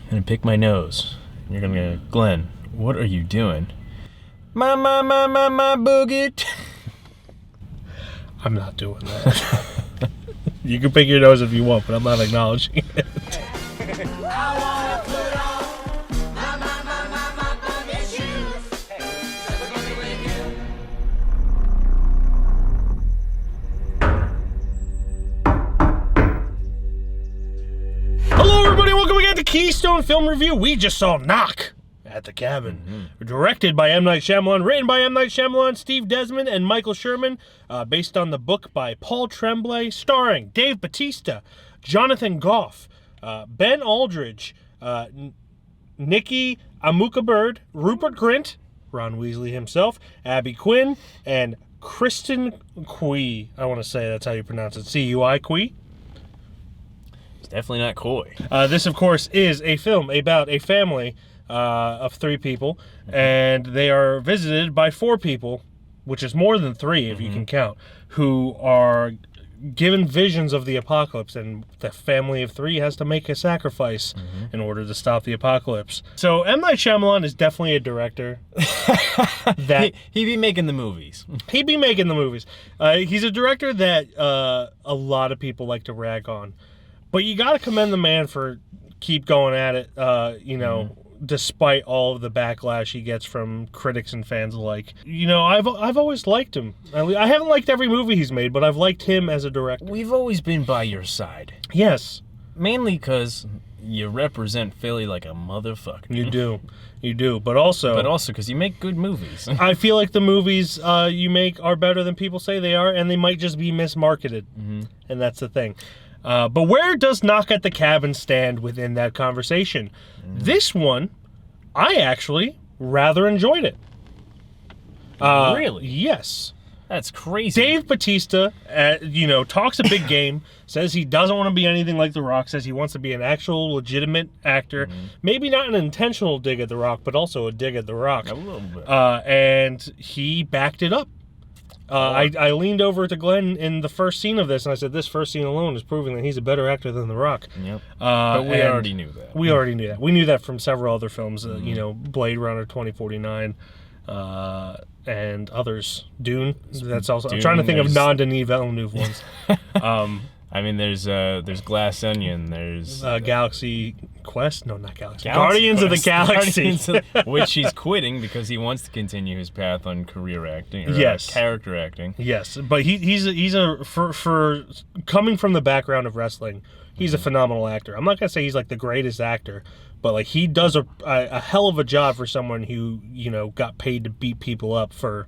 I'm gonna pick my nose. You're gonna go, Glenn, what are you doing? My boogie. I'm not doing that. You can pick your nose if you want, but I'm not acknowledging it. Hello, everybody. Welcome again to Keystone Film Review. We just saw Knock at the Cabin. Directed by M. Night Shyamalan, written by M. Night Shyamalan, Steve Desmond, and Michael Sherman, based on the book by Paul Tremblay, starring Dave Bautista, Jonathan Goff, Ben Aldridge, Nikki Amuka-Bird, Rupert Grint, Ron Weasley himself, Abby Quinn, and Kristen Cui. I want to say that's how you pronounce it. C-U-I, Cui. It's definitely not coy. This, of course, is a film about a family of 3 people, and they are visited by 4 people, which is more than 3 if you can count, who are given visions of the apocalypse, and the family of 3 has to make a sacrifice in order to stop the apocalypse. So M. Night Shyamalan is definitely a director. He'd be making the movies. He'd be making the movies. He's a director that a lot of people like to rag on, but you got to commend the man for keep going at it, despite all of the backlash he gets from critics and fans alike. I've always liked him. I haven't liked every movie he's made, but I've liked him as a director. We've always been by your side. Yes. Mainly because you represent Philly like a motherfucker. You do. But also because you make good movies. I feel like the movies you make are better than people say they are, and they might just be mismarketed. And that's the thing. But where does Knock at the Cabin stand within that conversation? This one, I actually rather enjoyed it. Really? Yes. That's crazy. Dave Bautista, talks a big game, says he doesn't want to be anything like The Rock, says he wants to be an actual legitimate actor. Maybe not an intentional dig at The Rock, but also a dig at The Rock. A little bit. And he backed it up. I leaned over to Glenn in the first scene of this, and I said, this first scene alone is proving that he's a better actor than The Rock. Yep. But we already knew that. We already knew that. We knew that from several other films, Blade Runner 2049, and others. Dune. That's also. I'm trying to think of non-Denis Villeneuve ones. I mean, there's Glass Onion. There's Galaxy Quest. No, not Galaxy. Guardians of the Galaxy. Which he's quitting because he wants to continue his path on career acting. Or character acting. Yes, but he's for coming from the background of wrestling, he's a phenomenal actor. I'm not gonna say he's like the greatest actor, but like he does a hell of a job for someone who got paid to beat people up for.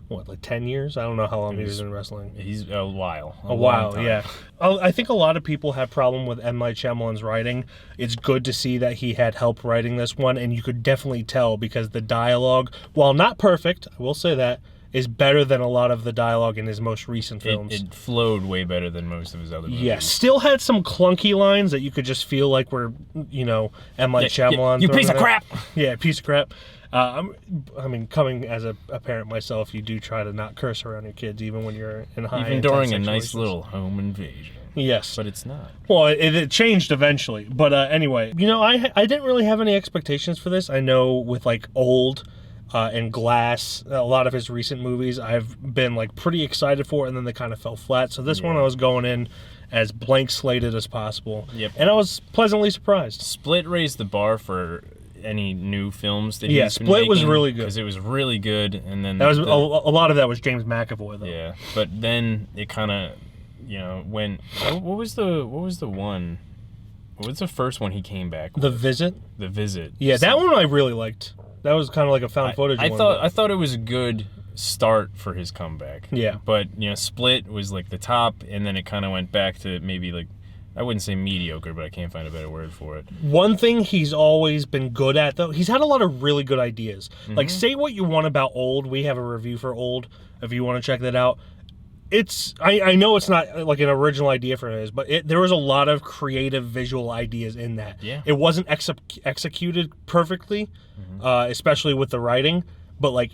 What, like 10 years? I don't know how long he was in wrestling. He's a while. A while, yeah. I think a lot of people have problem with M. Night Shyamalan's writing. It's good to see that he had help writing this one, and you could definitely tell because the dialogue, while not perfect, I will say that, is better than a lot of the dialogue in his most recent films. It flowed way better than most of his other movies. Yeah, still had some clunky lines that you could just feel like were, M. Night Shyamalan. You piece of crap! Yeah, piece of crap. Coming as a parent myself, you do try to not curse around your kids, even when you're in high. Even during a nice little home invasion. Yes, but it's not. Well, it changed eventually, but anyway, I didn't really have any expectations for this. I know with like Old and Glass, a lot of his recent movies, I've been like pretty excited for, and then they kind of fell flat. So this one, I was going in as blank slated as possible. Yep. And I was pleasantly surprised. Split raised the bar for any new films that he's been Split making, was really good because it was really good, and then that was a lot of that was James McAvoy though. Yeah, but then it kind of went. What was the one? What was the first one he came back with? The Visit. Yeah, that one I really liked. That was kind of like a found footage one. I thought it was a good start for his comeback. Yeah, but Split was like the top, and then it kind of went back to maybe like, I wouldn't say mediocre, but I can't find a better word for it. One thing he's always been good at, though, he's had a lot of really good ideas. Like, say what you want about Old. We have a review for Old, if you want to check that out. I know it's not like an original idea for his, but there was a lot of creative visual ideas in that. Yeah. It wasn't executed perfectly, especially with the writing, but like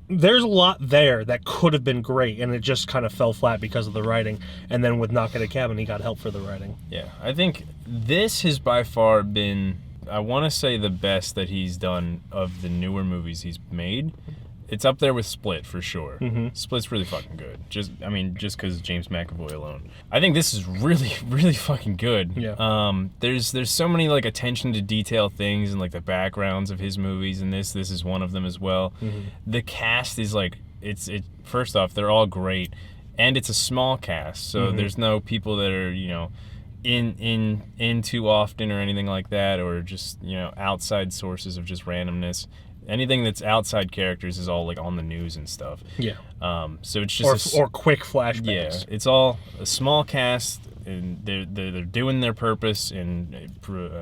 there's a lot there that could have been great, and it just kind of fell flat because of the writing. And then with Knock at the Cabin, he got help for the writing. Yeah, I think this has by far been I want to say the best that he's done of the newer movies he's made. It's up there with Split for sure. Split's really fucking good. Just because James McAvoy alone. I think this is really, really fucking good. Yeah. There's so many like attention to detail things and like the backgrounds of his movies, and this is one of them as well. The cast is like first off, they're all great, and it's a small cast, so there's no people that are in too often or anything like that, or just outside sources of just randomness. Anything that's outside characters is all like on the news and stuff. Yeah. So it's just or quick flashbacks. Yeah, it's all a small cast, and they're doing their purpose and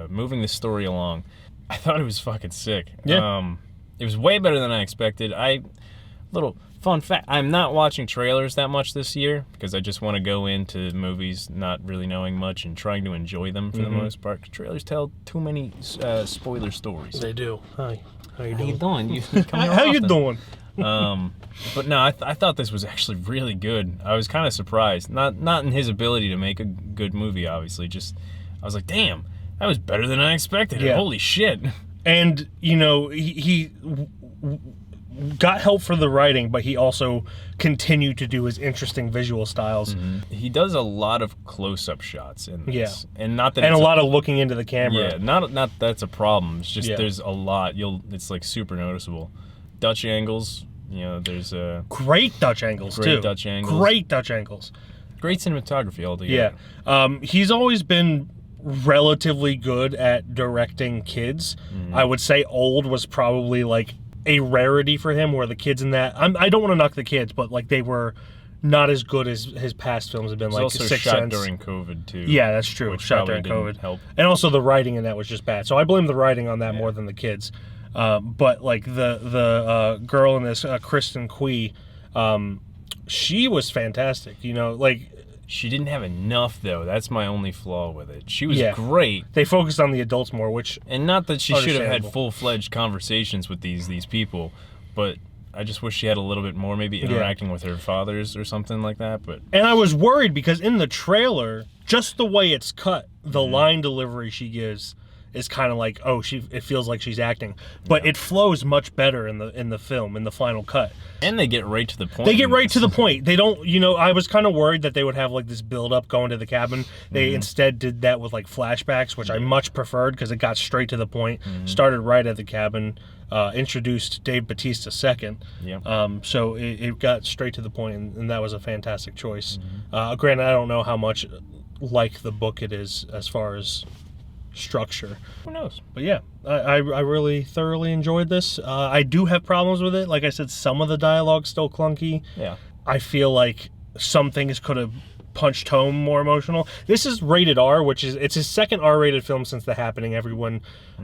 moving the story along. I thought it was fucking sick. Yeah. It was way better than I expected. Little fun fact: I'm not watching trailers that much this year because I just want to go into movies not really knowing much and trying to enjoy them for the most part. Trailers tell too many spoiler stories. They do. Hi. How you doing? How you doing? But no, I thought this was actually really good. I was kind of surprised. Not in his ability to make a good movie, obviously. Just I was like, damn, that was better than I expected. Yeah. Holy shit. And he got help for the writing, but he also continued to do his interesting visual styles. He does a lot of close-up shots in this. Yeah. And not that a lot of looking into the camera. Yeah, not that's a problem. It's just there's a lot. It's like super noticeable. Dutch angles, there's a great Dutch angles too. Great Dutch angles. Great cinematography altogether. Yeah. He's always been relatively good at directing kids. I would say Old was probably like a rarity for him, where the kids in that I don't want to knock the kids, but like they were not as good as his past films have been. Like also Sixth shot Sense. during COVID too. Yeah, that's true. Which shot probably during didn't COVID. help. And also the writing in that was just bad. So I blame the writing on that more than the kids. But like the girl in this, Kristen Cui, she was fantastic. She didn't have enough, though. That's my only flaw with it. She was great. They focused on the adults more, which... And not that she should have had full-fledged conversations with these people, but I just wish she had a little bit more, maybe interacting with her fathers or something like that. But And I was worried because in the trailer, just the way it's cut, the line delivery she gives is kind of like, it feels like she's acting. But it flows much better in the film, in the final cut. And they get right to the point. They get right to the point. They don't, I was kind of worried that they would have like this build up going to the cabin. They instead did that with like flashbacks, which I much preferred because it got straight to the point. Started right at the cabin, introduced Dave Bautista second. So it got straight to the point, and that was a fantastic choice. Granted, I don't know how much like the book it is as far as structure. Who knows? But yeah, I really thoroughly enjoyed this. I do have problems with it. Like I said, some of the dialogue's still clunky. Yeah. I feel like some things could have punched home more emotional. This is rated R, it's his second R-rated film since The Happening. Everyone,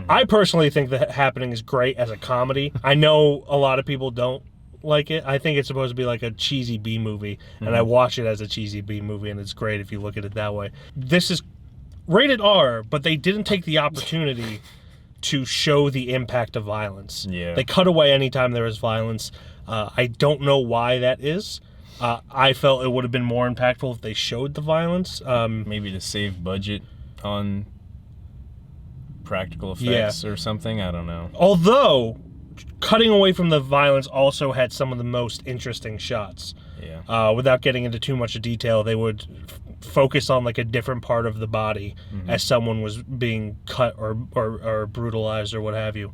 I personally think The Happening is great as a comedy. I know a lot of people don't like it. I think it's supposed to be like a cheesy B movie, and I watch it as a cheesy B movie, and it's great if you look at it that way. This is rated R, but they didn't take the opportunity to show the impact of violence. Yeah. They cut away anytime there was violence. I don't know why that is. I felt it would have been more impactful if they showed the violence. Maybe to save budget on practical effects or something. I don't know. Although, cutting away from the violence also had some of the most interesting shots. Yeah. Without getting into too much detail, they would focus on like a different part of the body as someone was being cut or brutalized or what have you.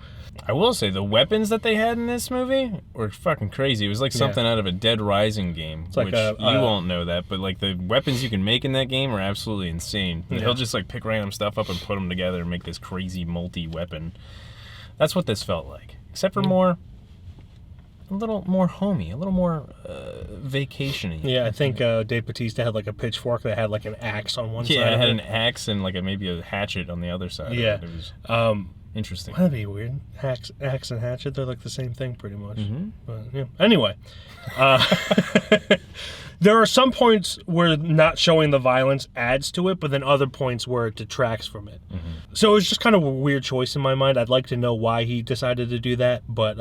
I will say the weapons that they had in this movie were fucking crazy. It was like something out of a Dead Rising game, it's like which you won't know that, but like the weapons you can make in that game are absolutely insane. He'll just like pick random stuff up and put them together and make this crazy multi-weapon. That's what this felt like, except for a little more homey, a little more vacation-y. Yeah, I think Dave Bautista had like a pitchfork that had like an axe on one side. Yeah, it had an axe and like maybe a hatchet on the other side. Yeah. It was interesting. That'd be weird. Axe and hatchet, they're like the same thing pretty much. But yeah. Anyway, there are some points where not showing the violence adds to it, but then other points where it detracts from it. So it was just kind of a weird choice in my mind. I'd like to know why he decided to do that, but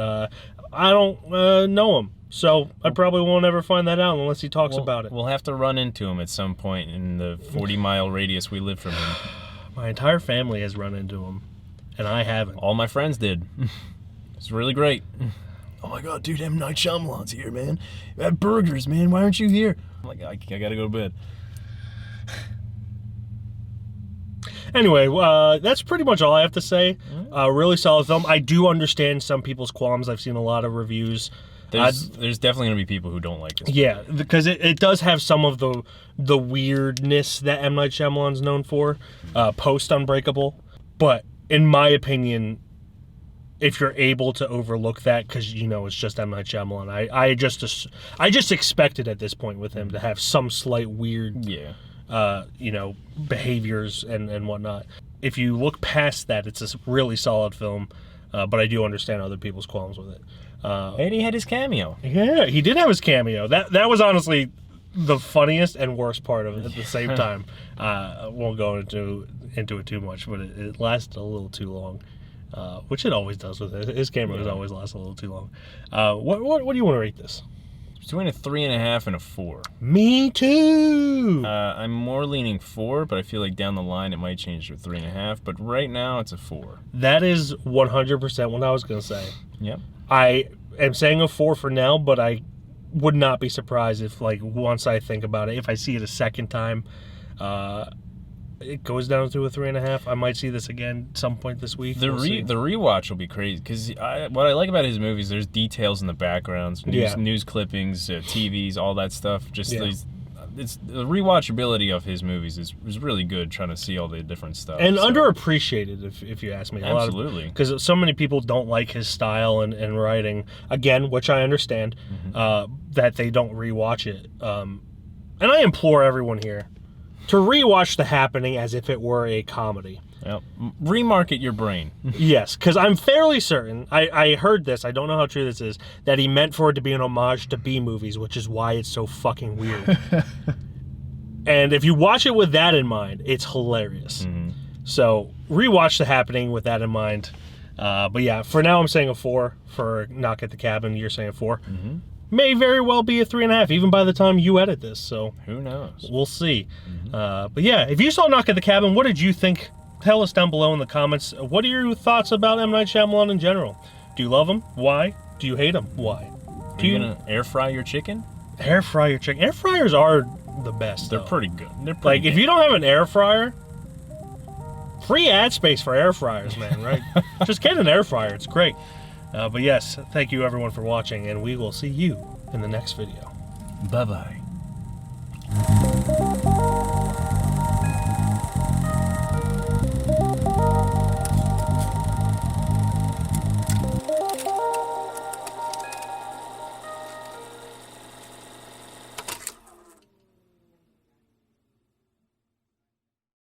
I don't know him. So I probably won't ever find that out unless he talks about it. We'll have to run into him at some point in the 40-mile radius we live from him. My entire family has run into him. and I haven't. All my friends did. It's really great. Oh my god, dude, M. Night Shyamalan's here, man. We have burgers, man. Why aren't you here? I'm like, I gotta go to bed. Anyway, that's pretty much all I have to say. Really solid film. I do understand some people's qualms. I've seen a lot of reviews. There's definitely going to be people who don't like this. Yeah, because it does have some of the weirdness that M. Night Shyamalan's known for, post Unbreakable. But in my opinion, if you're able to overlook that, because it's just M. Night Shyamalan, I just expected at this point with him to have some slight weird, behaviors and whatnot. If you look past that, it's a really solid film. But I do understand other people's qualms with it. And he had his cameo. Yeah, he did have his cameo. That was honestly the funniest and worst part of it at the same time. I won't go into it too much, but it lasted a little too long, which it always does with it. His cameos always last a little too long. What do you want to rate this? Between a 3.5 and a 4. Me too. I'm more leaning 4, but I feel like down the line it might change to a 3.5. But right now it's a 4. That is 100% what I was going to say. Yep. I am saying a 4 for now, but I would not be surprised if, once I think about it, if I see it a second time, it goes down to a 3.5. I might see this again some point this week. The rewatch will be crazy because what I like about his movies, there's details in the backgrounds, news clippings, TVs, all that stuff. It's the rewatchability of his movies is really good. Trying to see all the different stuff and underappreciated, if you ask me. Absolutely, because so many people don't like his style and writing. Again, which I understand, that they don't rewatch it. And I implore everyone here to rewatch The Happening as if it were a comedy. Yep. Remarket your brain. Yes, because I'm fairly certain, I heard this, I don't know how true this is, that he meant for it to be an homage to B movies, which is why it's so fucking weird. And if you watch it with that in mind, it's hilarious. So rewatch The Happening with that in mind. But yeah, for now I'm saying a 4 for Knock at the Cabin. You're saying a 4. May very well be a 3.5, even by the time you edit this. So who knows? We'll see. But yeah, if you saw Knock at the Cabin, what did you think? Tell us down below in the comments. What are your thoughts about M. Night Shyamalan in general? Do you love him? Why? Do you hate him? Why? Are you gonna air fry your chicken? Air fry your chicken. Air fryers are the best. They're pretty good. They're pretty if you don't have an air fryer, free ad space for air fryers, man. Right? Just get an air fryer. It's great. But yes, thank you everyone for watching, and we will see you in the next video. Bye-bye.